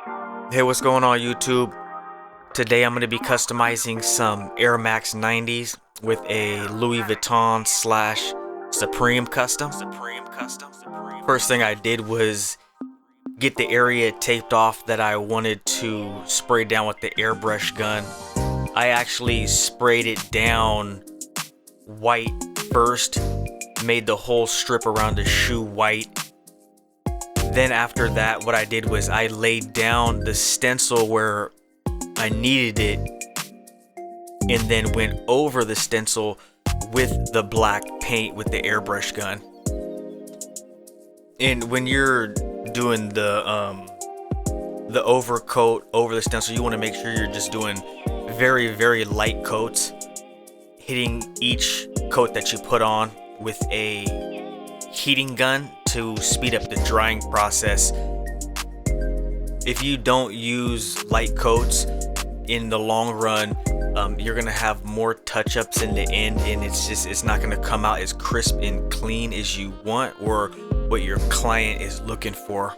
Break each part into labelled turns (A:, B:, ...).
A: Hey, what's going on YouTube? Today I'm going to be customizing some Air Max 90s with a Louis Vuitton slash Supreme custom. First thing I did was get the area taped off that I wanted to spray down with the airbrush gun. I actually sprayed it down white first, made the whole strip around the shoe white. Then after that, what I did was I laid down the stencil where I needed it and then went over the stencil with the black paint with the airbrush gun. And when you're doing the overcoat over the stencil, you want to make sure you're just doing very light coats, hitting each coat that you put on with a heating gun to speed up the drying process. If you don't use light coats in the long run, you're gonna have more touch-ups in the end, and it's not gonna come out as crisp and clean as you want or what your client is looking for.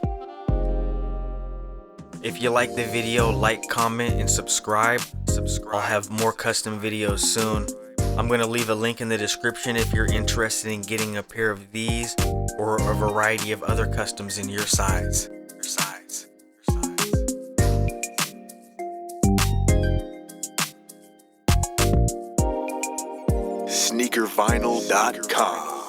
A: If you like the video, like, comment, and subscribe. I'll have more custom videos soon. I'm going to leave a link in the description if you're interested in getting a pair of these or a variety of other customs in your size.
B: Sneakervinyl.com